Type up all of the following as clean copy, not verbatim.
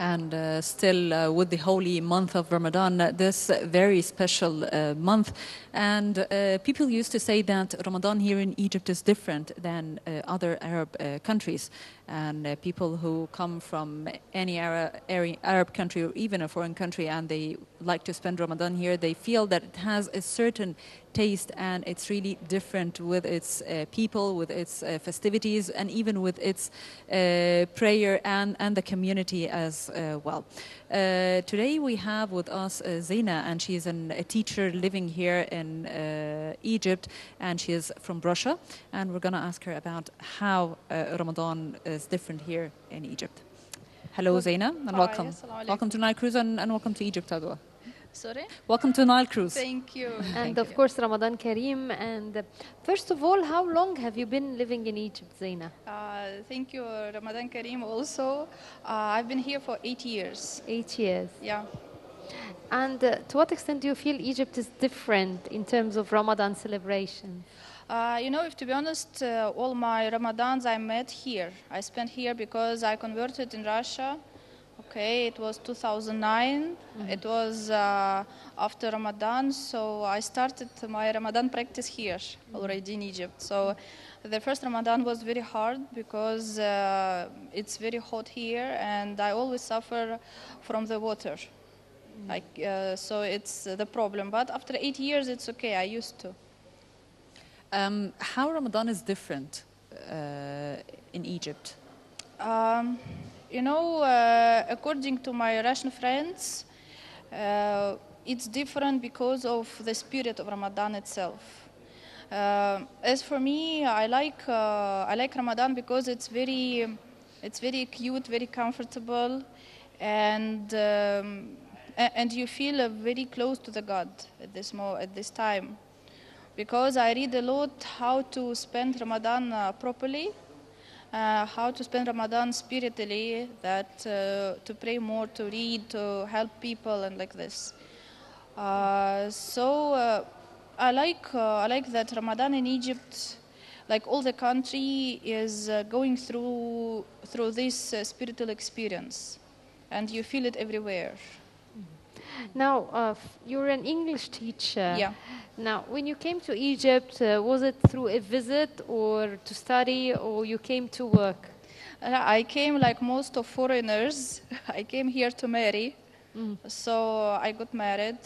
and still with the holy month of Ramadan, this very special month. And people used to say that Ramadan here in Egypt is different than other Arab countries. And people who come from any Arab country or even a foreign country and they like to spend Ramadan here, they feel that it has a certain taste and it's really different with its people, with its festivities, and even with its prayer and the community as well. Today we have with us Xenia, and she's a teacher living here in Egypt, and she is from Russia, and we're going to ask her about how Ramadan is different here in Egypt. Hello, Xenia, and welcome. Welcome to Nile Cruise and welcome to Egypt, Adwa. Sorry? Welcome to Nile Cruise. Thank you. And of course, Ramadan Kareem. And first of all, how long have you been living in Egypt, Xenia? Thank you, Ramadan Kareem, also. I've been here for 8 years. 8 years. Yeah. And to what extent do you feel Egypt is different in terms of Ramadan celebration? You know, if to be honest, all my Ramadans I met here. I spent here because I converted in Russia. Okay, it was 2009. It was after Ramadan, so I started my Ramadan practice here already in Egypt. So the first Ramadan was very hard because it's very hot here, and I always suffer from the water. So it's the problem. But after 8 years, it's okay. I used to. How Ramadan is different in Egypt? You know, according to my Russian friends, it's different because of the spirit of Ramadan itself. As for me, I like Ramadan because it's very cute, very comfortable, and you feel very close to the God at this time. Because I read a lot how to spend Ramadan properly. How to spend Ramadan spiritually, that to pray more, to read, to help people, and like this. So I like that Ramadan in Egypt, like all the country, is going through this spiritual experience, and you feel it everywhere. Now, you're an English teacher. Yeah. Now, when you came to Egypt, was it through a visit or to study, or you came to work? I came like most of foreigners. I came here to marry. So I got married.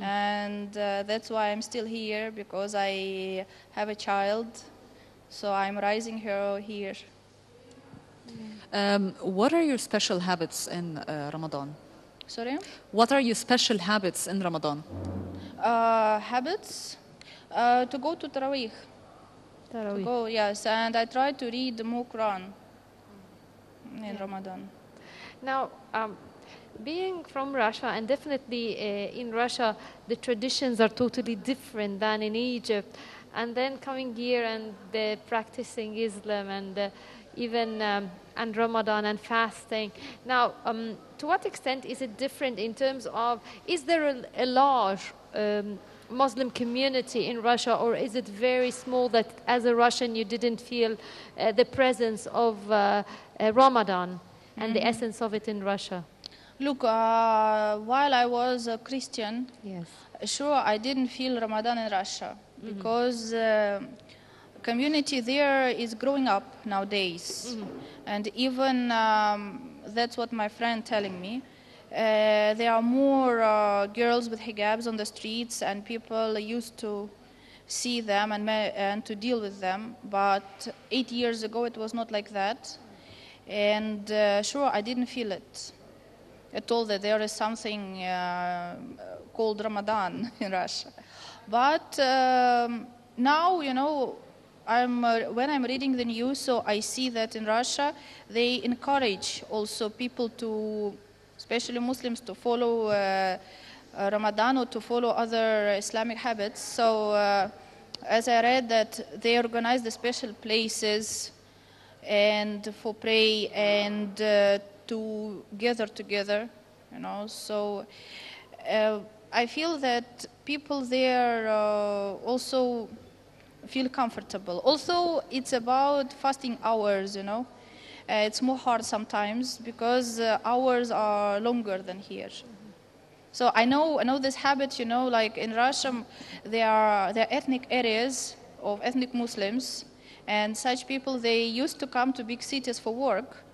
And that's why I'm still here, because I have a child. So I'm raising her here. What are your special habits in Ramadan? Sorry? What are your special habits in Ramadan? Habits? To go to Taraweeh. To go, yes. And I try to read the Quran in Ramadan. Now, being from Russia, and definitely in Russia, the traditions are totally different than in Egypt. And then coming here and practicing Islam and even and Ramadan and fasting. Now, to what extent is it different in terms of, is there a large Muslim community in Russia, or is it very small that as a Russian you didn't feel the presence of Ramadan and the essence of it in Russia? Look, while I was a Christian, yes, sure, I didn't feel Ramadan in Russia because community there is growing up nowadays. And even that's what my friend telling me. There are more girls with hijabs on the streets, and people used to see them and to deal with them. But 8 years ago, it was not like that. And sure, I didn't feel it at all, that there is something called Ramadan in Russia. But now, you know, when I'm reading the news, so I see that in Russia, they encourage also people to, especially Muslims, to follow Ramadan or to follow other Islamic habits. So as I read that they organize the special places and for pray and to gather together, you know. So I feel that people there also feel comfortable. Also, it's about fasting hours, you know. It's more hard sometimes because hours are longer than here. So I know this habit, you know, like in Russia, there are ethnic areas of ethnic Muslims, and such people, they used to come to big cities for work,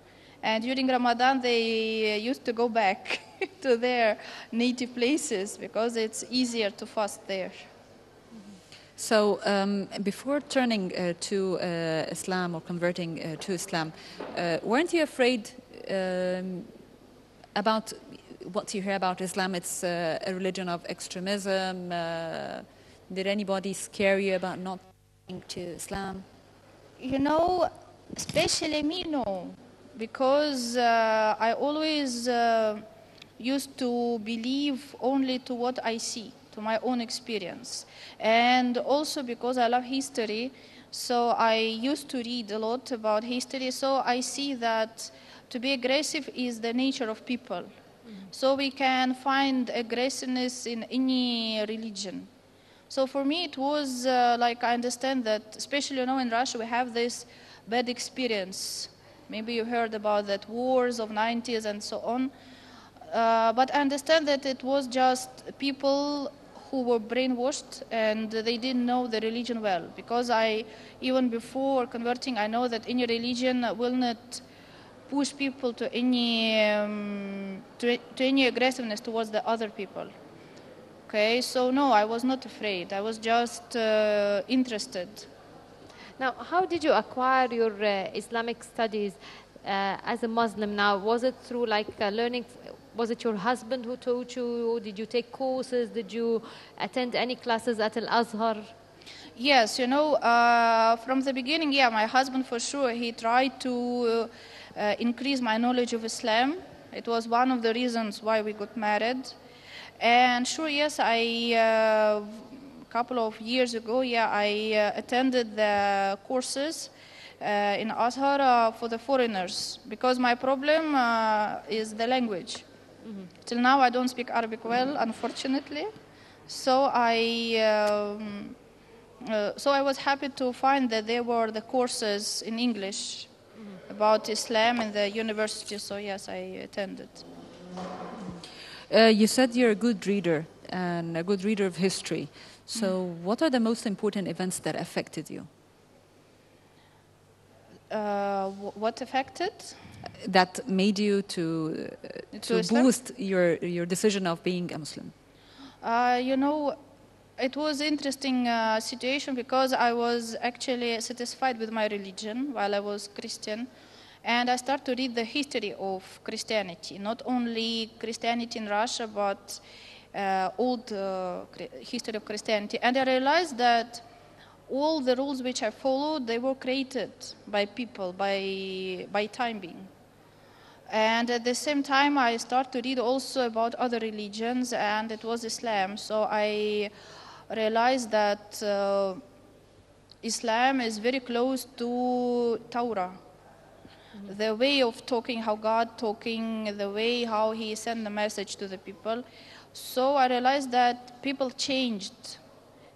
and during Ramadan, they used to go back to their native places because it's easier to fast there. So before turning to Islam or converting to Islam, weren't you afraid about what you hear about Islam? It's a religion of extremism. Did anybody scare you about not going to Islam? You know, especially me, no, because I always used to believe only to what I see, to my own experience. And also because I love history, so I used to read a lot about history, so I see that to be aggressive is the nature of people. So we can find aggressiveness in any religion. So for me, it was like I understand that, especially in Russia, we have this bad experience. Maybe you heard about that wars of 90s and so on. But I understand that it was just people who were brainwashed and they didn't know the religion well. Because even before converting, I know that any religion will not push people to any aggressiveness towards the other people. Okay, so no, I was not afraid. I was just interested. Now, how did you acquire your Islamic studies as a Muslim now? Was it through like learning? Was it your husband who taught you? Did you take courses? Did you attend any classes at Al-Azhar? Yes, from the beginning, yeah, my husband for sure, he tried to increase my knowledge of Islam. It was one of the reasons why we got married. And sure, yes, a couple of years ago, yeah, I attended the courses in Azhar for the foreigners because my problem is the language. Till now, I don't speak Arabic well, unfortunately. So I was happy to find that there were the courses in English about Islam in the university. So yes, I attended. You said you're a good reader and a good reader of history. So what are the most important events that affected you? What affected? That made you to boost your decision of being a Muslim? It was interesting situation because I was actually satisfied with my religion while I was Christian. And I started to read the history of Christianity, not only Christianity in Russia, but old history of Christianity. And I realized that all the rules which I followed, they were created by people, by time being. And at the same time, I started to read also about other religions, and it was Islam. So I realized that Islam is very close to Torah. The way of talking, how God talking, the way how he sent the message to the people. So I realized that people changed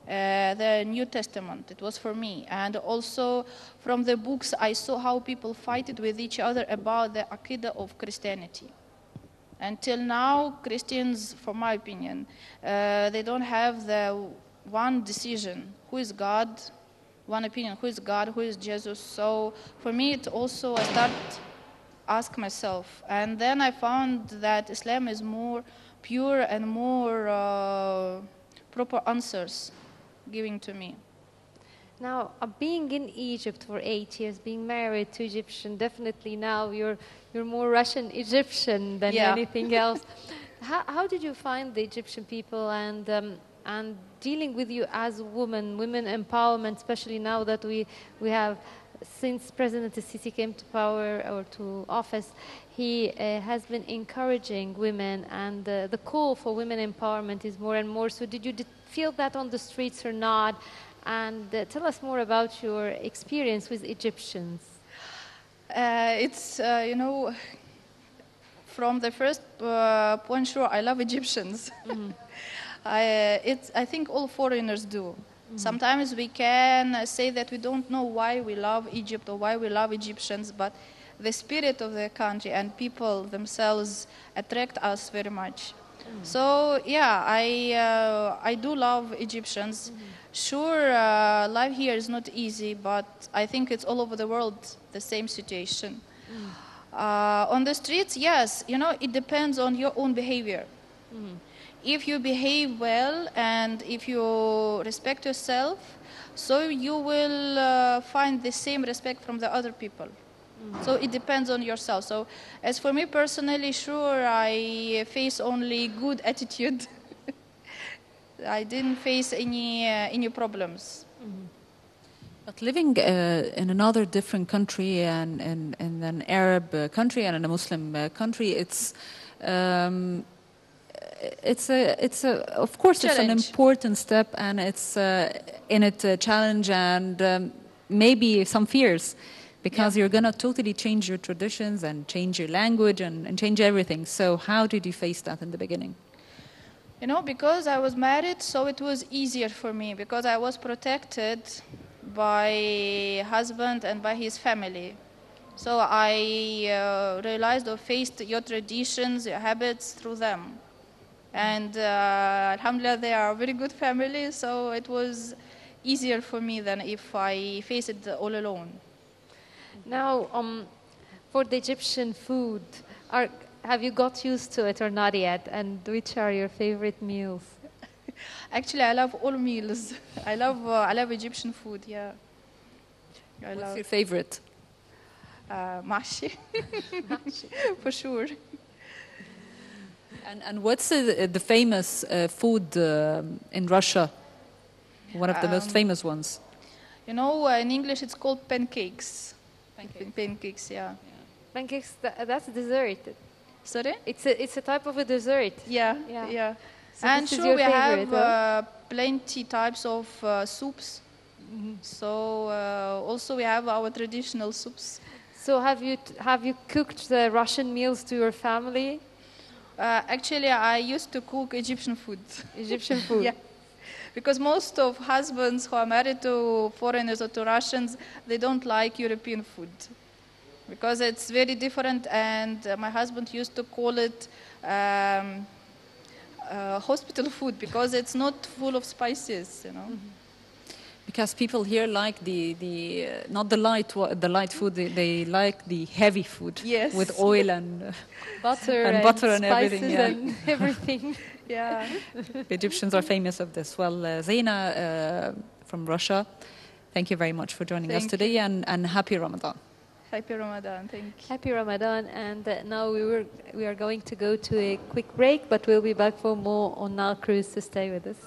the New Testament. It was for me. And also from the books, I saw how people fight with each other about the Aqidah of Christianity. Until now, Christians, from my opinion, they don't have the one decision. Who is God? One opinion, who is God, who is Jesus. So for me, it also, I started ask myself. And then I found that Islam is more pure and more proper answers giving to me. Now, being in Egypt for 8 years, being married to Egyptian, definitely now you're more Russian Egyptian than anything else. How did you find the Egyptian people and dealing with you as women empowerment, especially now that we have, since President Sisi came to power or to office, he has been encouraging women, and the call for women empowerment is more and more. So did you feel that on the streets or not? And tell us more about your experience with Egyptians. It's, from the first point, sure, I love Egyptians. I think all foreigners do. Sometimes we can say that we don't know why we love Egypt or why we love Egyptians, but the spirit of the country and people themselves attract us very much. So yeah, I do love Egyptians. Sure, life here is not easy, but I think it's all over the world the same situation. On the streets, yes, you know, it depends on your own behavior. If you behave well and if you respect yourself, so you will find the same respect from the other people. So it depends on yourself. So as for me personally, sure, I face only good attitude. I didn't face any problems. But living in another different country and in an Arab country and in a Muslim country, of course it's an Challenge. important step, and it's in it a challenge and maybe some fears, because you're gonna totally change your traditions and change your language and change everything. So how did you face that in the beginning? You know, because I was married, so it was easier for me because I was protected by husband and by his family. So I realized or faced your traditions, your habits through them. And alhamdulillah, they are a very good family, so it was easier for me than if I faced it all alone. Now, for the Egyptian food, have you got used to it or not yet? And which are your favorite meals? Actually, I love all meals. I love Egyptian food. Yeah. What's your favorite? Mahshi, for sure. And what's the famous food in Russia? One of the most famous ones. You know, in English it's called pancakes. Pancakes, yeah. Pancakes, that's dessert. Sorry? It's a type of a dessert. Yeah. So And this is sure, your we favorite, have plenty types of soups. So also we have our traditional soups. So have you cooked the Russian meals to your family? Actually, I used to cook Egyptian food. Egyptian food. Yeah. Because most of husbands who are married to foreigners or to Russians, they don't like European food. Because it's very different, and my husband used to call it hospital food because it's not full of spices, you know. Because people here like not the light food, they like the heavy food. Yes. With oil and Butter and butter and spices everything. Yeah. and everything. Yeah. The Egyptians are famous of this. Well, Xenia from Russia, thank you very much for joining us Thank today, and happy Ramadan. Happy Ramadan, thank you. Happy Ramadan, and now we are going to go to a quick break, but we'll be back for more on Nile Cruise, so stay with us.